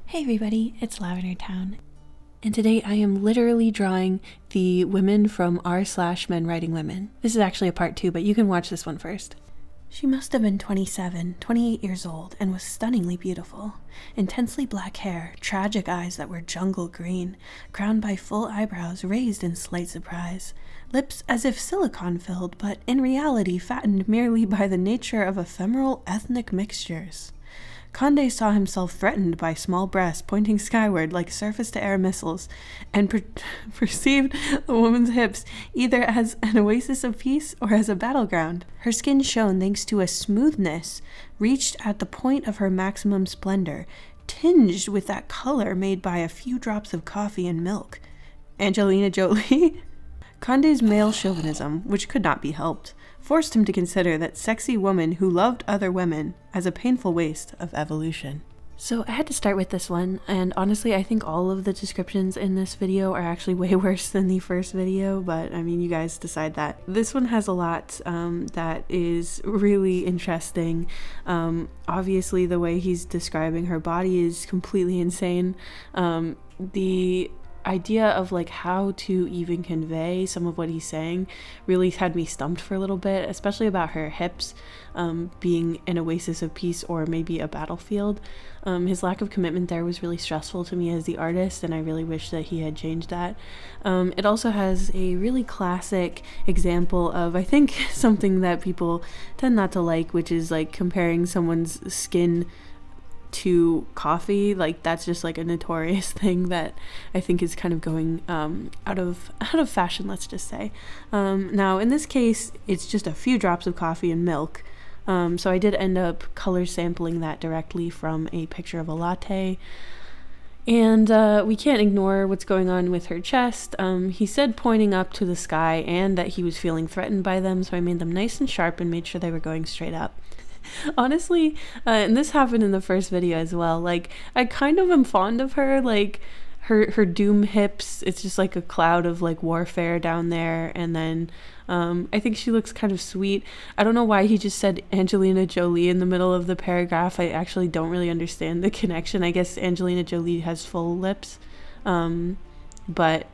Hey everybody, it's Lavender Town, and today I am literally drawing the women from r/Men Writing Women. This is actually a part 2, but you can watch this one first. She must have been 28 years old, and was stunningly beautiful. Intensely black hair, tragic eyes that were jungle green, crowned by full eyebrows raised in slight surprise, lips as if silicone-filled, but in reality fattened merely by the nature of ephemeral ethnic mixtures. Conde saw himself threatened by small breasts pointing skyward like surface-to-air missiles, and perceived the woman's hips either as an oasis of peace or as a battleground. Her skin shone thanks to a smoothness reached at the point of her maximum splendor, tinged with that color made by a few drops of coffee and milk. Angelina Jolie? Conde's male chauvinism, which could not be helped, forced him to consider that sexy woman who loved other women as a painful waste of evolution. So I had to start with this one, and honestly I think all of the descriptions in this video are actually way worse than the first video, but I mean, you guys decide that. This one has a lot that is really interesting. Obviously the way he's describing her body is completely insane. The idea of like how to even convey some of what he's saying really had me stumped for a little bit, especially about her hips being an oasis of peace or maybe a battlefield. His lack of commitment there was really stressful to me as the artist, and I really wish that he had changed that. It also has a really classic example of, I think, something that people tend not to like, which is like comparing someone's skin to coffee. Like, that's just like a notorious thing that I think is kind of going out of fashion, let's just say. Now in this case it's just a few drops of coffee and milk, so I did end up color sampling that directly from a picture of a latte. And we can't ignore what's going on with her chest. He said pointing up to the sky and that he was feeling threatened by them, so I made them nice and sharp and made sure they were going straight up. Honestly, and this happened in the first video as well, like I kind of am fond of her, like her doom hips. It's just like a cloud of like warfare down there, and then I think she looks kind of sweet. I don't know why he just said Angelina Jolie in the middle of the paragraph. I actually don't really understand the connection. I guess Angelina Jolie has full lips, but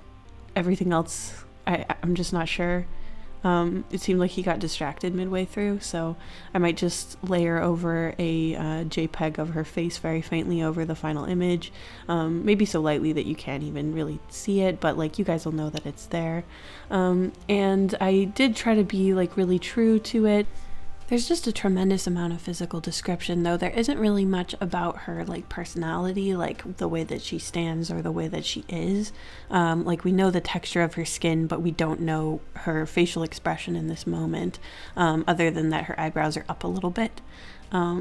everything else I'm just not sure. It seemed like he got distracted midway through, so I might just layer over a JPEG of her face very faintly over the final image, maybe so lightly that you can't even really see it, but like you guys will know that it's there. And I did try to be like really true to it. There's just a tremendous amount of physical description, though there isn't really much about her like personality, like the way that she stands or the way that she is. Like, we know the texture of her skin, but we don't know her facial expression in this moment, other than that her eyebrows are up a little bit.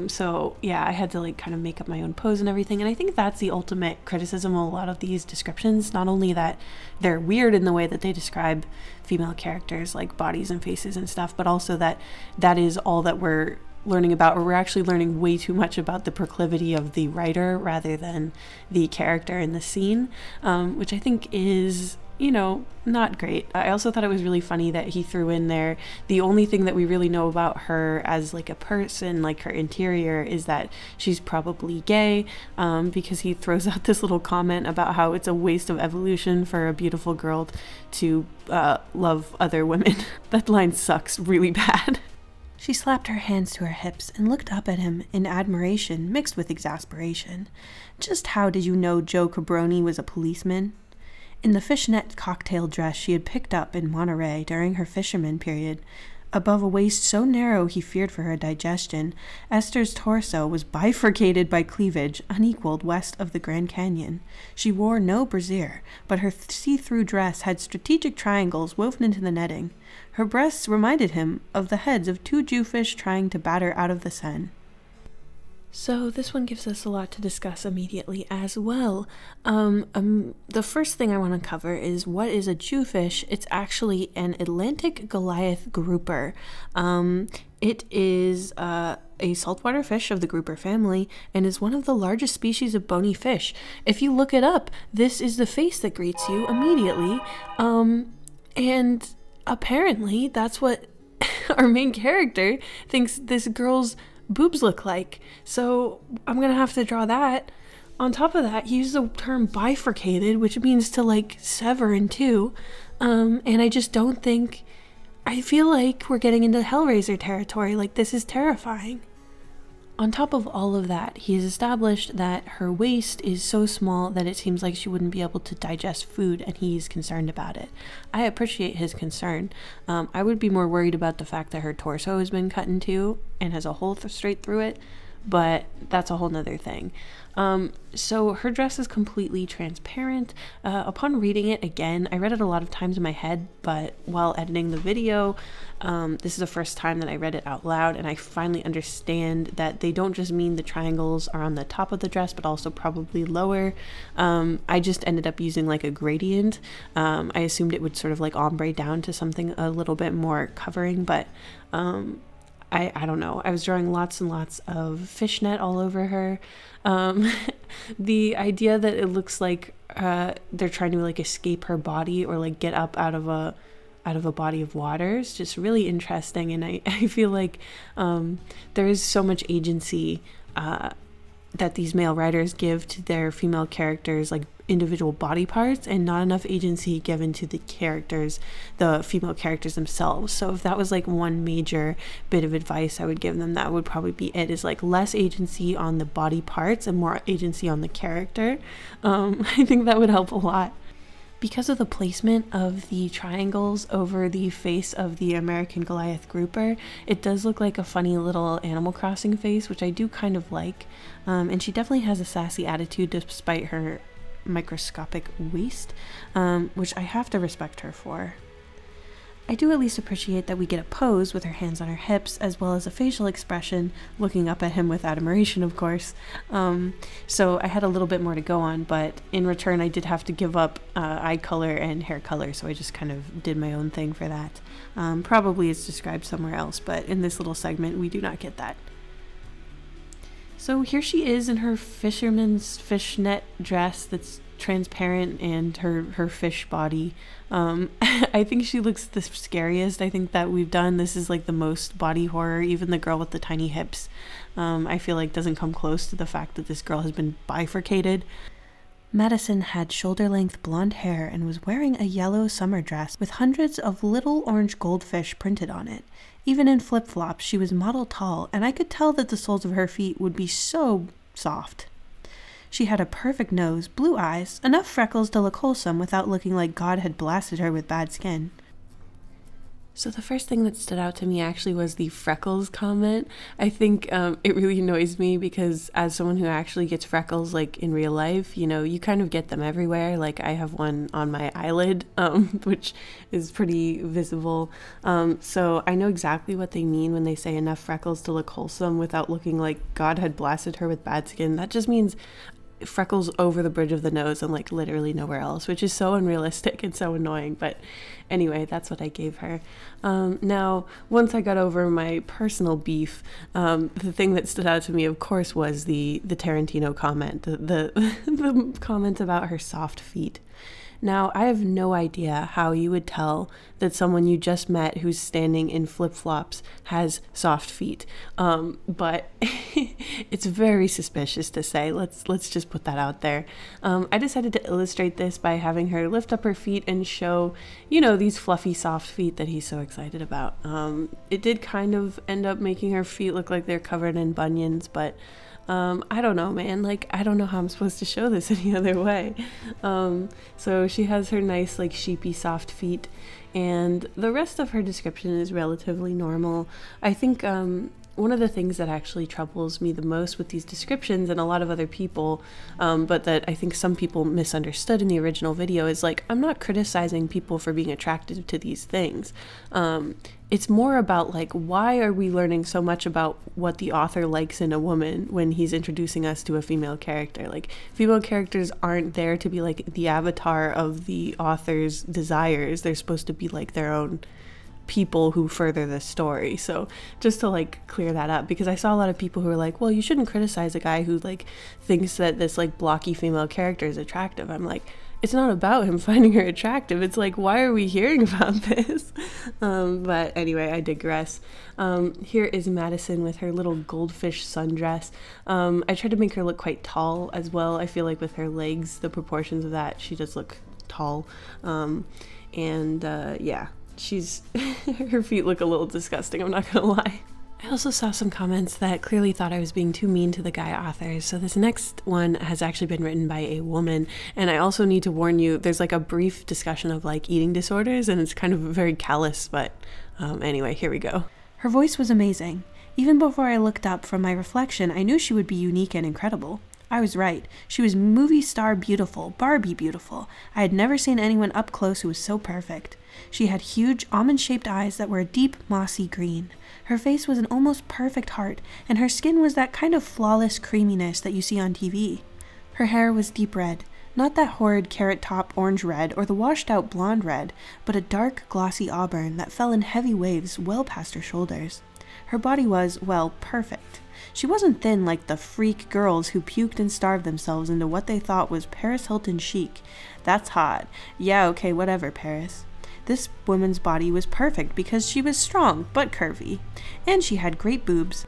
So yeah, I had to like kind of make up my own pose and everything, and I think that's the ultimate criticism of a lot of these descriptions. Not only that they're weird in the way that they describe female characters, like bodies and faces and stuff, but also that that is all that we're learning about, or we're actually learning way too much about the proclivity of the writer rather than the character in the scene, which I think is, you know, not great. I also thought it was really funny that he threw in there the only thing that we really know about her as like a person, like her interior, is that she's probably gay, because he throws out this little comment about how it's a waste of evolution for a beautiful girl to love other women. That line sucks really bad. She slapped her hands to her hips and looked up at him in admiration mixed with exasperation. Just how did you know Joe Cabroni was a policeman? In the fishnet cocktail dress she had picked up in Monterey during her fisherman period, above a waist so narrow he feared for her digestion, Esther's torso was bifurcated by cleavage unequaled west of the Grand Canyon. She wore no brassiere, but her see-through dress had strategic triangles woven into the netting. Her breasts reminded him of the heads of two Jewfish trying to batter out of the Seine. So this one gives us a lot to discuss immediately as well. The first thing I want to cover is, what is a Jewfish? It's actually an Atlantic Goliath grouper. It is a saltwater fish of the grouper family and is one of the largest species of bony fish. If you look it up, this is the face that greets you immediately. And apparently that's what our main character thinks this girl's boobs look like, so I'm gonna have to draw that. On top of that, he used the term bifurcated, which means to like sever in two. And I just don't think, I feel like we're getting into Hellraiser territory. Like, this is terrifying. On top of all of that, he has established that her waist is so small that it seems like she wouldn't be able to digest food, and he's concerned about it. I appreciate his concern. I would be more worried about the fact that her torso has been cut in two and has a hole straight through it, but that's a whole nother thing. So her dress is completely transparent. Upon reading it again, I read it a lot of times in my head, but while editing the video, this is the first time that I read it out loud, and I finally understand that they don't just mean the triangles are on the top of the dress, but also probably lower. I just ended up using like a gradient. I assumed it would sort of like ombre down to something a little bit more covering, but I don't know. I was drawing lots and lots of fishnet all over her. The idea that it looks like they're trying to like escape her body or like get up out of a body of water is just really interesting, and I feel like there is so much agency that these male writers give to their female characters, like individual body parts, and not enough agency given to the characters, the female characters themselves. So if that was like one major bit of advice I would give them, that would probably be it, is like less agency on the body parts and more agency on the character. I think that would help a lot. Because of the placement of the triangles over the face of the American Goliath grouper, it does look like a funny little Animal Crossing face, which I do kind of like. And she definitely has a sassy attitude despite her microscopic waist, which I have to respect her for. I do at least appreciate that we get a pose with her hands on her hips, as well as a facial expression looking up at him with admiration, of course. So I had a little bit more to go on, but in return I did have to give up eye color and hair color, so I just kind of did my own thing for that. Probably it's described somewhere else, but in this little segment we do not get that. So here she is in her fisherman's fishnet dress that's transparent, and her fish body. I think she looks the scariest I think that we've done. This is like the most body horror. Even the girl with the tiny hips, I feel like doesn't come close to the fact that this girl has been bifurcated. Madison had shoulder-length blonde hair and was wearing a yellow summer dress with hundreds of little orange goldfish printed on it. Even in flip-flops, she was model tall, and I could tell that the soles of her feet would be so soft. She had a perfect nose, blue eyes, enough freckles to look wholesome without looking like God had blasted her with bad skin. So the first thing that stood out to me actually was the freckles comment. I think it really annoys me because as someone who actually gets freckles like in real life, you know, you kind of get them everywhere. Like I have one on my eyelid, which is pretty visible. So I know exactly what they mean when they say enough freckles to look wholesome without looking like God had blasted her with bad skin. That just means freckles over the bridge of the nose and like literally nowhere else, which is so unrealistic and so annoying. But anyway, that's what I gave her. Now, once I got over my personal beef, the thing that stood out to me, of course, was the Tarantino comment, the comment about her soft feet. Now, I have no idea how you would tell that someone you just met who's standing in flip-flops has soft feet, but it's very suspicious to say. Let's just put that out there. I decided to illustrate this by having her lift up her feet and show, you know, these fluffy, soft feet that he's so excited about. It did kind of end up making her feet look like they're covered in bunions, but I don't know, man. Like, I don't know how I'm supposed to show this any other way. So she has her nice, like, sheepy, soft feet, and the rest of her description is relatively normal. I think one of the things that actually troubles me the most with these descriptions, and a lot of other people, but that I think some people misunderstood in the original video, is like, I'm not criticizing people for being attracted to these things. It's more about like, why are we learning so much about what the author likes in a woman when he's introducing us to a female character? Like, female characters aren't there to be like the avatar of the author's desires. They're supposed to be like their own people who further the story. So just to like clear that up, because I saw a lot of people who are like, well, you shouldn't criticize a guy who like thinks that this like blocky female character is attractive. I'm like, it's not about him finding her attractive. It's like, why are we hearing about this? But anyway, I digress. Here is Madison with her little goldfish sundress. I tried to make her look quite tall as well. I feel like with her legs, the proportions of that, she does look tall. Yeah, she's her feet look a little disgusting, I'm not gonna lie. I also saw some comments that clearly thought I was being too mean to the guy authors, so this next one has actually been written by a woman, and I also need to warn you, there's like a brief discussion of like eating disorders, and it's kind of very callous, but anyway, here we go. Her voice was amazing. Even before I looked up from my reflection, I knew she would be unique and incredible. I was right. She was movie star beautiful, Barbie beautiful. I had never seen anyone up close who was so perfect. She had huge, almond-shaped eyes that were a deep, mossy green. Her face was an almost perfect heart, and her skin was that kind of flawless creaminess that you see on TV. Her hair was deep red, not that horrid carrot-top orange red or the washed-out blonde red, but a dark, glossy auburn that fell in heavy waves well past her shoulders. Her body was, well, perfect. She wasn't thin like the freak girls who puked and starved themselves into what they thought was Paris Hilton chic. That's hot. Yeah, okay, whatever, Paris. This woman's body was perfect because she was strong but curvy, and she had great boobs.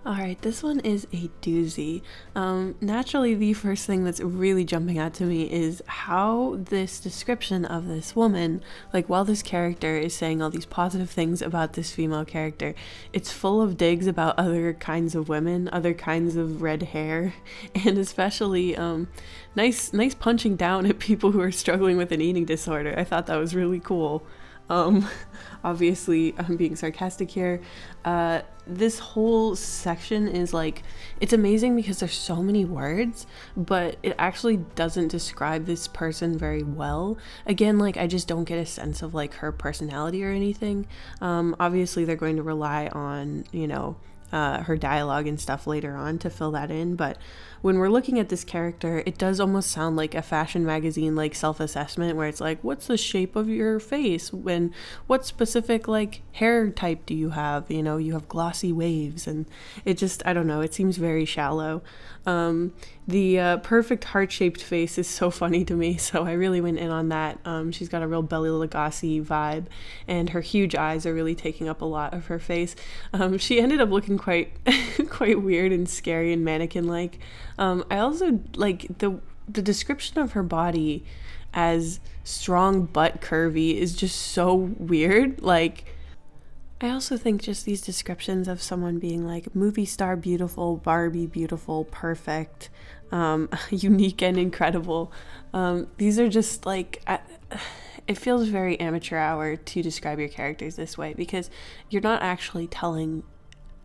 Alright, this one is a doozy. Naturally, the first thing that's really jumping out to me is how this description of this woman, like while this character is saying all these positive things about this female character, it's full of digs about other kinds of women, other kinds of red hair, and especially nice punching down at people who are struggling with an eating disorder. I thought that was really cool. Obviously I'm being sarcastic here. This whole section is like, it's amazing because there's so many words, but it actually doesn't describe this person very well. Again, like I just don't get a sense of like her personality or anything. Obviously they're going to rely on, you know, her dialogue and stuff later on to fill that in, but when we're looking at this character, it does almost sound like a fashion magazine like self-assessment where it's like, what's the shape of your face, when what specific like hair type do you have, you know, you have glossy waves, and it just, I don't know, it seems very shallow. The perfect heart-shaped face is so funny to me, so I really went in on that. She's got a real Bela Lugosi vibe, and her huge eyes are really taking up a lot of her face. She ended up looking quite quite weird and scary and mannequin-like. I also like the description of her body as strong but curvy is just so weird. Like, I also think just these descriptions of someone being like movie star beautiful, Barbie beautiful, perfect, unique and incredible. These are just like, it feels very amateur hour to describe your characters this way because you're not actually telling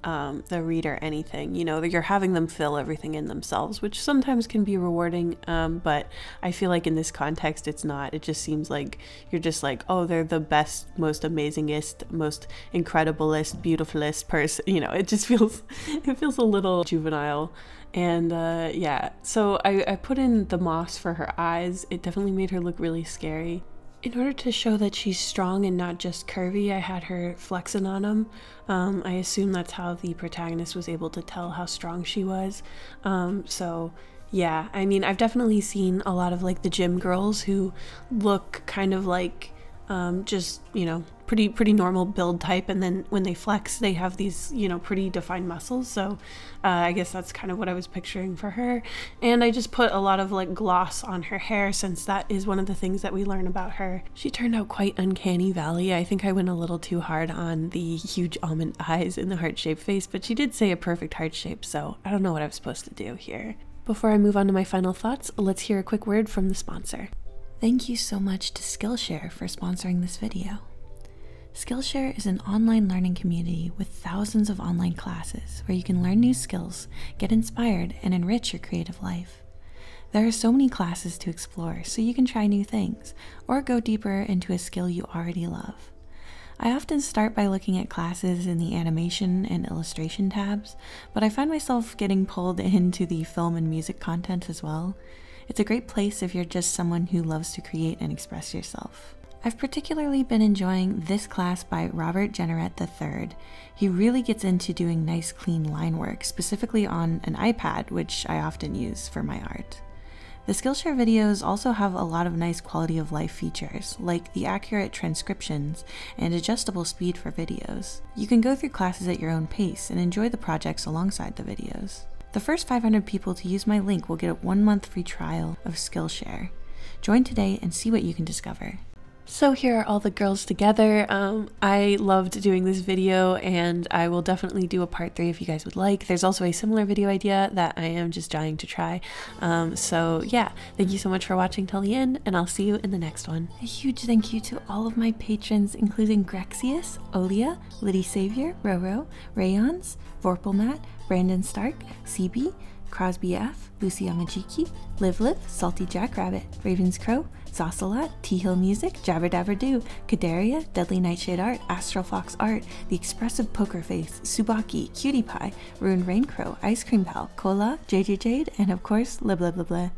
the reader anything, you know, you're having them fill everything in themselves, which sometimes can be rewarding, but I feel like in this context it's not. It just seems like you're just like, oh, they're the best, most amazingest, most incrediblest, beautifulest person, you know. It just feels, it feels a little juvenile. And yeah, so I put in the moss for her eyes. It definitely made her look really scary. In order to show that she's strong and not just curvy, I had her flexing on them. I assume that's how the protagonist was able to tell how strong she was. So yeah, I mean, I've definitely seen a lot of like the gym girls who look kind of like just, you know, pretty normal build type, and then when they flex they have these, you know, pretty defined muscles. So I guess that's kind of what I was picturing for her. And I just put a lot of like gloss on her hair since that is one of the things that we learn about her. She turned out quite uncanny valley. I think I went a little too hard on the huge almond eyes and the heart-shaped face, but she did say a perfect heart shape, so I don't know what I was supposed to do here. Before I move on to my final thoughts, let's hear a quick word from the sponsor. Thank you so much to Skillshare for sponsoring this video. Skillshare is an online learning community with thousands of online classes where you can learn new skills, get inspired, and enrich your creative life. There are so many classes to explore, so you can try new things or go deeper into a skill you already love. I often start by looking at classes in the animation and illustration tabs, but I find myself getting pulled into the film and music content as well. It's a great place if you're just someone who loves to create and express yourself. I've particularly been enjoying this class by Robert Jenneret III. He really gets into doing nice clean line work, specifically on an iPad, which I often use for my art. The Skillshare videos also have a lot of nice quality of life features, like the accurate transcriptions and adjustable speed for videos. You can go through classes at your own pace and enjoy the projects alongside the videos. The first 500 people to use my link will get a 1-month free trial of Skillshare. Join today and see what you can discover. So here are all the girls together. I loved doing this video, and I will definitely do a part 3 if you guys would like. There's also a similar video idea that I am just dying to try. So yeah, thank you so much for watching till the end, and I'll see you in the next one. A huge thank you to all of my patrons, including Grexius, Olia, Liddy Savior, Roro, Rayons, Vorpalmat, Brandon Stark, CB, Crosby F, Lucy Yamajiki, Liv Liv, Salty Jackrabbit, Ravens Crow, Saucelot, T-Hill Music, Jabber Dabber Doo, Kadaria, Deadly Nightshade Art, Astral Fox Art, The Expressive Poker Face, Subaki, Cutie Pie, Ruined Raincrow, Ice Cream Pal, Cola, JJ Jade, and of course, Lib Lib Lib Lib.